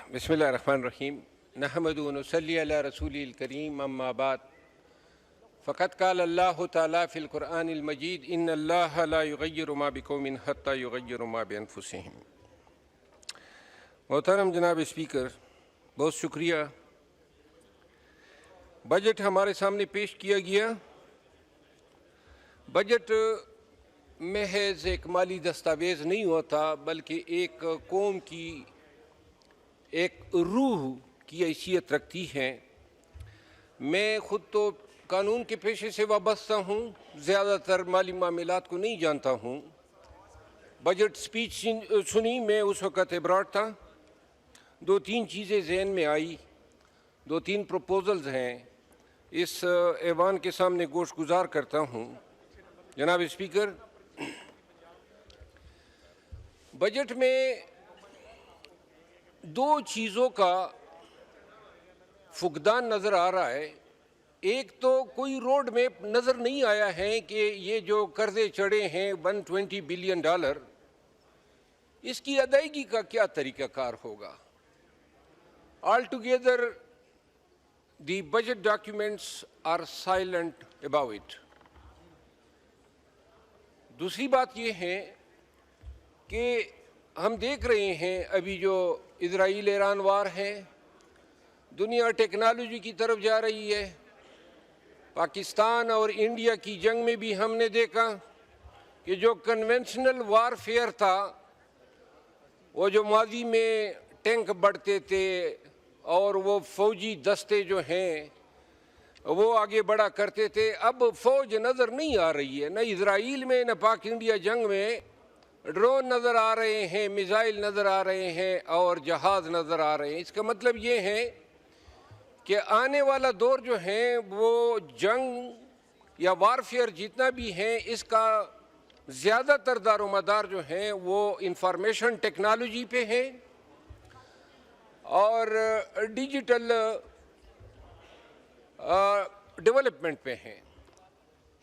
बिस्मिल्लाहिर्रहमानिर्रहीम नहमदु व नुसल्ली अला रसूलिल करीम अम्मा बाद फ़क़द क़ाल अल्लाहु तआला फ़िल क़ुरआनिल मजीद इन्नल्लाहा ला युग़य्यिरु मा बिक़ौमिन हत्ता युग़य्यिरु मा बिअन्फ़ुसिहिम। मोहतरम जनाब स्पीकर, बहुत शुक्रिया। बजट हमारे सामने पेश किया गया। बजट महज एक माली दस्तावेज़ नहीं होता, बल्कि एक कौम की एक रूह की हैसियत रखती है। मैं ख़ुद तो कानून के पेशे से वाबस्ता हूँ, ज़्यादातर माली मामलात को नहीं जानता हूँ। बजट स्पीच सुनी, मैं उस वक़्त अब्रॉड था। दो तीन चीज़ें जहन में आई, दो तीन प्रपोज़ल्स हैं, इस ऐवान के सामने गोश गुजार करता हूँ। जनाब स्पीकर, बजट में दो चीज़ों का फुकदान नज़र आ रहा है। एक तो कोई रोड मैप नज़र नहीं आया है कि ये जो कर्ज़े चढ़े हैं $120 बिलियन, इसकी अदायगी का क्या तरीक़ाकार होगा। All together the budget documents are silent about it. दूसरी बात ये है कि हम देख रहे हैं अभी जो इजराइल ईरान वार है, दुनिया टेक्नोलॉजी की तरफ जा रही है। पाकिस्तान और इंडिया की जंग में भी हमने देखा कि जो कन्वेंशनल वारफेयर था, वो जो माजी में टैंक बढ़ते थे और वो फौजी दस्ते जो हैं वो आगे बढ़ा करते थे, अब फौज नज़र नहीं आ रही है। न इजराइल में न पाक इंडिया जंग में ड्रोन नज़र आ रहे हैं, मिसाइल नज़र आ रहे हैं और जहाज़ नज़र आ रहे हैं। इसका मतलब ये है कि आने वाला दौर जो है वो जंग या वारफेयर जितना भी है, इसका ज़्यादातर दारोमदार जो है वो इंफॉर्मेशन टेक्नोलॉजी पे है और डिजिटल डेवलपमेंट पे है।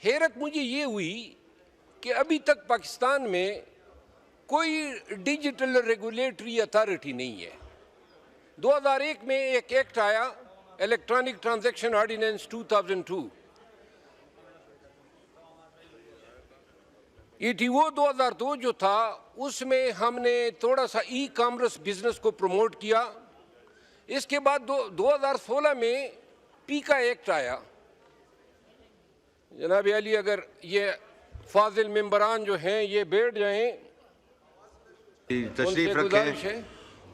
हैरत मुझे ये हुई कि अभी तक पाकिस्तान में कोई डिजिटल रेगुलेटरी अथॉरिटी नहीं है। 2001 में एक एक्ट आया, इलेक्ट्रॉनिक ट्रांजैक्शन ऑर्डिनेंस 2002। ETO 2002 जो था, उसमें हमने थोड़ा सा ई कॉमर्स बिजनेस को प्रमोट किया। इसके बाद 2016 में पीका एक्ट आया। जनाब अली, अगर ये फाजिल मेंबरान जो हैं ये बैठ जाएं, तशरीफ रखें।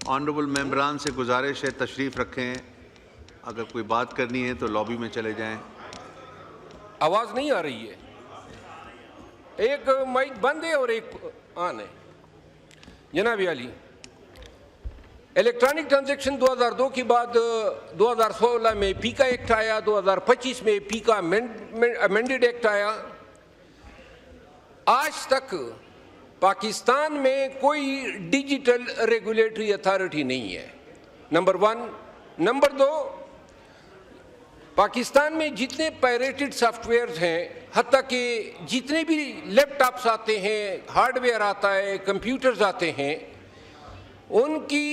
ऑनरेबल मेंबरान से गुजारिश है तशरीफ रखें। अगर कोई बात करनी है तो लॉबी में चले जाएं। आवाज़ नहीं आ रही है, एक माइक बंद है और एक ऑन है। जनाब अली, इलेक्ट्रॉनिक ट्रांजैक्शन 2002 के बाद 2016 में पीका एक्ट आया, 2025 में पीका अमेंडेड एक्ट आया। आज तक पाकिस्तान में कोई डिजिटल रेगुलेटरी अथॉरिटी नहीं है, नंबर 1। नंबर 2, पाकिस्तान में जितने पायरेटेड सॉफ्टवेयर्स हैं, हत्ता कि जितने भी लैपटॉप्स आते हैं, हार्डवेयर आता है, कंप्यूटर्स आते हैं, उनकी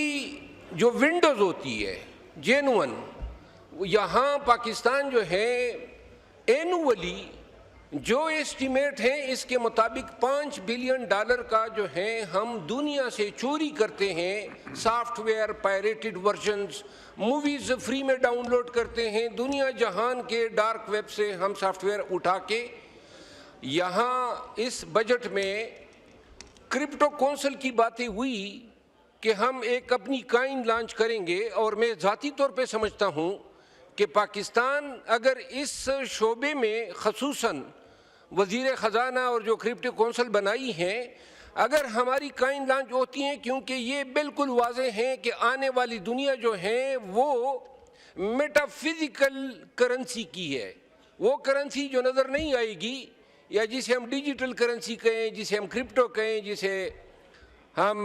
जो विंडोज़ होती है जेन्युइन, यहाँ पाकिस्तान जो है एनुअली जो एस्टीमेट है इसके मुताबिक $5 बिलियन का जो है हम दुनिया से चोरी करते हैं। Software, pirated versions, movies free में डाउनलोड करते हैं, दुनिया जहान के डार्क वेब से हम सॉफ्टवेयर उठा के। यहाँ इस बजट में क्रिप्टो काउंसिल की बातें हुई कि हम एक अपनी काइन लॉन्च करेंगे, और मैं ज़ाती तौर पे समझता हूँ कि पाकिस्तान अगर इस शोबे में ख़ुसूसन वज़ीर ख़जाना और जो क्रिप्टो काउंसिल बनाई हैं, अगर हमारी काइन लॉन्च होती हैं, क्योंकि ये बिल्कुल वाज़े हैं कि आने वाली दुनिया जो है वो मेटाफिज़िकल करेंसी की है। वो करेंसी जो नज़र नहीं आएगी, या जिसे हम डिजिटल करेंसी कहें, जिसे हम क्रिप्टो कहें, जिसे हम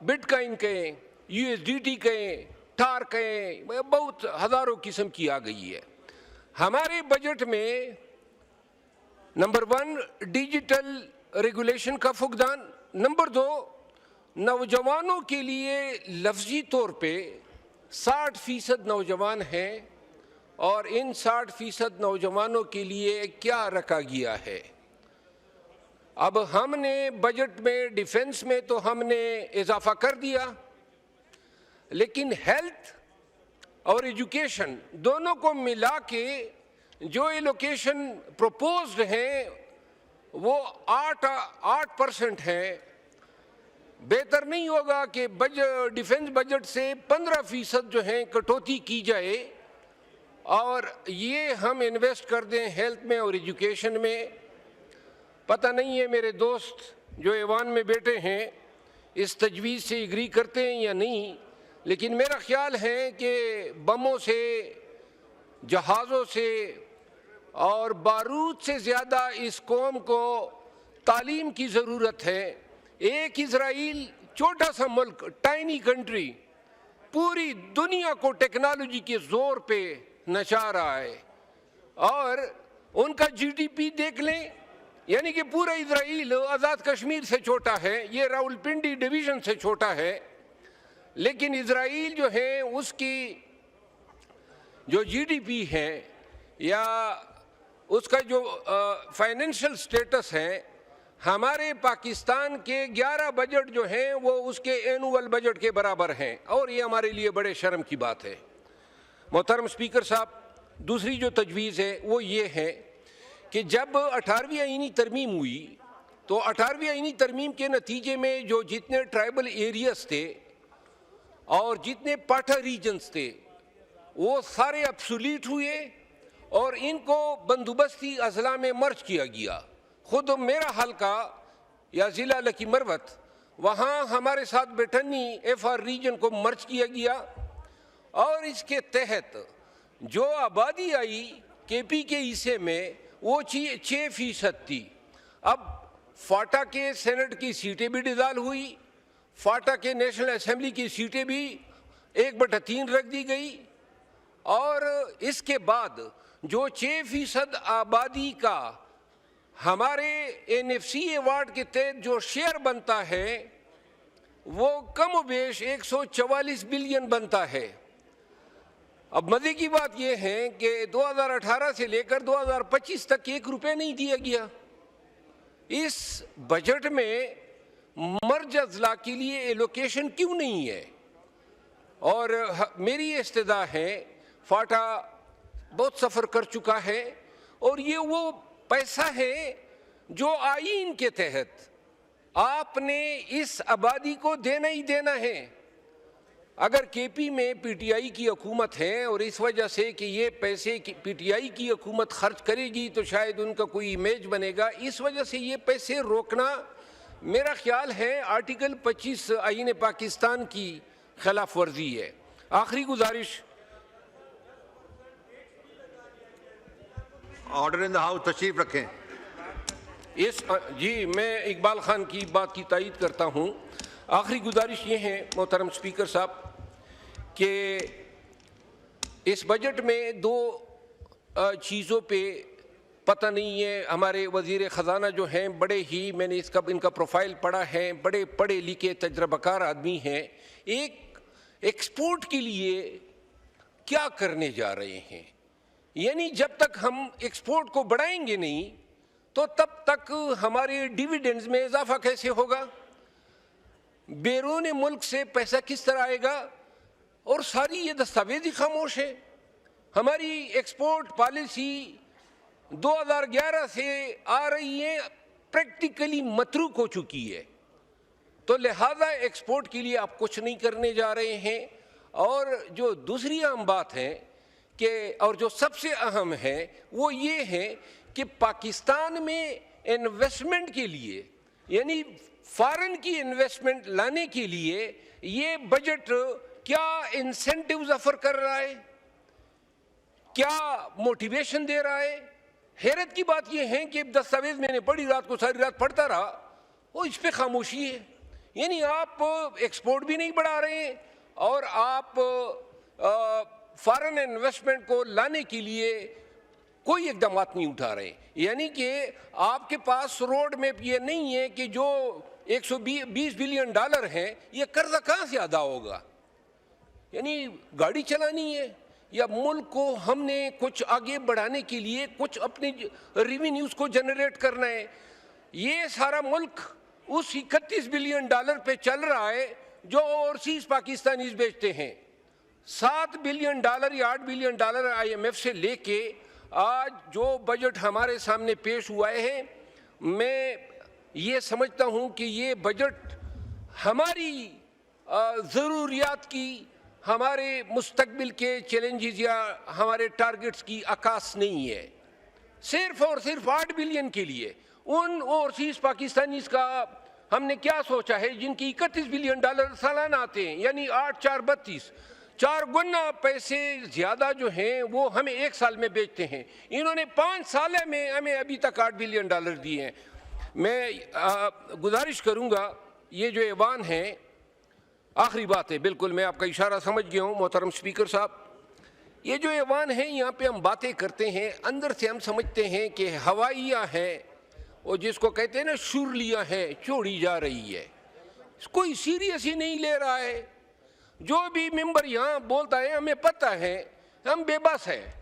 बिटकॉइन कहें, USDT कहें, टार कहें, बहुत हज़ारों किस्म की आ गई है। हमारे बजट में नंबर 1 डिजिटल रेगुलेशन का फुकदान, नंबर 2 नौजवानों के लिए लफ्जी तौर पे 60% नौजवान हैं और इन 60% नौजवानों के लिए क्या रखा गया है। अब हमने बजट में डिफेंस में तो हमने इजाफा कर दिया, लेकिन हेल्थ और एजुकेशन दोनों को मिला के जो एलोकेशन प्रपोज्ड हैं वो 8% है। बेहतर नहीं होगा कि डिफेंस बजट से 15% जो है कटौती की जाए और ये हम इन्वेस्ट कर दें हेल्थ में और एजुकेशन में। पता नहीं है मेरे दोस्त जो ऐवान में बैठे हैं इस तजवीज़ से एग्री करते हैं या नहीं, लेकिन मेरा ख्याल है कि बमों से, जहाज़ों से और बारूद से ज़्यादा इस कौम को तालीम की ज़रूरत है। एक इज़राइल छोटा सा मुल्क, टाइनी कंट्री, पूरी दुनिया को टेक्नोलॉजी के ज़ोर पे नचा रहा है और उनका जीडीपी देख लें, यानी कि पूरा इज़राइल आज़ाद कश्मीर से छोटा है, ये रावलपिंडी डिवीज़न से छोटा है, लेकिन इज़राइल जो है उसकी जो जीडीपी है या उसका जो फाइनेंशियल स्टेटस है हमारे पाकिस्तान के 11 बजट जो हैं वो उसके एनुअल बजट के बराबर हैं और ये हमारे लिए बड़े शर्म की बात है। मोहतरम स्पीकर साहब, दूसरी जो तजवीज़ है वो ये है कि जब 18वीं आईनी तरमीम हुई तो 18वीं आईनी तरमीम के नतीजे में जो जितने ट्राइबल एरियाज थे और जितने पाठा रीजन्स थे वो सारे अब्सोल्यूट हुए और इनको बंदोबस्ती अजला में मर्ज किया गया। खुद मेरा हल्का या ज़िला लकी मरवत, वहाँ हमारे साथ बेटनी FR रीजन को मर्ज किया गया और इसके तहत जो आबादी आई KP के हिस्से में वो 6% थी। अब फाटा के सेनेट की सीटें भी डिज़ाल हुई, फाटा के नेशनल असेंबली की सीटें भी 1/3 रख दी गई और इसके बाद जो 6% आबादी का हमारे NFC वार्ड के तहत जो शेयर बनता है वो कम बेश 144 बिलियन बनता है। अब मजे की बात यह है कि 2018 से लेकर 2025 तक 1 रुपये नहीं दिया गया। इस बजट में मर्ज अजला के लिए एलोकेशन क्यों नहीं है? और मेरी इस्तदा है, फाटा बहुत सफ़र कर चुका है और ये वो पैसा है जो आईन के तहत आपने इस आबादी को देना ही देना है। अगर KP में PTI की हुकूमत है और इस वजह से कि ये पैसे PTI की हुकूमत खर्च करेगी तो शायद उनका कोई इमेज बनेगा, इस वजह से ये पैसे रोकना मेरा ख्याल है आर्टिकल 25 आईन पाकिस्तान की खिलाफ वर्जी है। आखिरी गुजारिश, ऑर्डर इन द हाउस, तशरीफ रखें। जी मैं इकबाल खान की बात की तायीद करता हूँ। आखिरी गुजारिश ये है मोहतरम स्पीकर साहब कि इस बजट में 2 चीज़ों पे पता नहीं है, हमारे वज़ीर ख़जाना जो हैं बड़े ही, मैंने इनका प्रोफाइल पढ़ा है, बड़े पढ़े लिखे तजर्बाकार आदमी हैं। एक एक्सपोर्ट के लिए क्या करने जा रहे हैं, यानी जब तक हम एक्सपोर्ट को बढ़ाएंगे नहीं तो तब तक हमारे डिविडेंड्स में इजाफा कैसे होगा, बैरून मुल्क से पैसा किस तरह आएगा, और सारी ये दस्तावेज़ खामोश है। हमारी एक्सपोर्ट पॉलिसी 2011 से आ रही है, प्रैक्टिकली मतरूक हो चुकी है, तो लिहाजा एक्सपोर्ट के लिए आप कुछ नहीं करने जा रहे हैं। और जो दूसरी अहम बात है कि, और जो सबसे अहम है वो ये है कि पाकिस्तान में इन्वेस्टमेंट के लिए, यानी फॉरेन की इन्वेस्टमेंट लाने के लिए ये बजट क्या इंसेंटिव्स ऑफर कर रहा है, क्या मोटिवेशन दे रहा है। हैरत की बात ये है कि दस्तावेज मैंने पढ़ी, रात को सारी रात पढ़ता रहा, वो इस पे खामोशी है। यानी आप एक्सपोर्ट भी नहीं बढ़ा रहे हैं और आप फॉरेन इन्वेस्टमेंट को लाने के लिए कोई इकदाम नहीं उठा रहे। यानी कि आपके पास रोड मैप ये नहीं है कि जो 120 बिलियन डॉलर हैं, ये कर्जा कहाँ से अदा होगा? यानी गाड़ी चलानी है या मुल्क को हमने कुछ आगे बढ़ाने के लिए कुछ अपने रेवेन्यूज को जनरेट करना है। ये सारा मुल्क उस 31 बिलियन डॉलर पे चल रहा है जो ओवरसीज पाकिस्तानीज बेचते हैं। 7 बिलियन डॉलर या 8 बिलियन डॉलर IMF से लेके आज जो बजट हमारे सामने पेश हुआ है, मैं ये समझता हूँ कि ये बजट हमारी ज़रूरियात की, हमारे मुस्तकबिल के चैलेंजेस या हमारे टारगेट्स की अक्कास नहीं है। सिर्फ और सिर्फ 8 बिलियन के लिए उन ओवरसीज पाकिस्तानीज का हमने क्या सोचा है जिनकी 31 बिलियन डॉलर सालाना आते हैं, यानी 8 4 32, 4 गुना पैसे ज़्यादा जो हैं वो हमें एक साल में बेचते हैं। इन्होंने 5 साल में हमें अभी तक 8 बिलियन डॉलर दिए हैं। मैं गुजारिश करूँगा, ये जो ऐवान है, आखिरी बात है, बिल्कुल मैं आपका इशारा समझ गया हूँ मोहतरम स्पीकर साहब, ये जो ऐवान है यहाँ पे हम बातें करते हैं, अंदर से हम समझते हैं कि हवाइयाँ हैं और जिसको कहते हैं ना शुरलियाँ हैं, छोड़ी जा रही है। कोई सीरियस ही नहीं ले रहा है। जो भी मेंबर यहाँ बोलता है हमें पता है, हम बेबस हैं,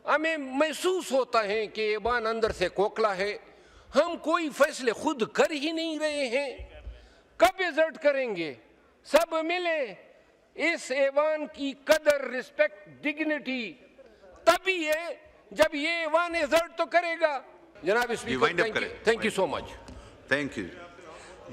हमें महसूस होता है कि ऐवान अंदर से खोखला है। हम कोई फैसले खुद कर ही नहीं रहे हैं। कब एजर्ट करेंगे? सब मिले इस ऐवान की कदर, रिस्पेक्ट, डिग्निटी तभी है जब ये ऐवान एजर्ट तो करेगा। जनाब speaker, thank you so much. Thank you.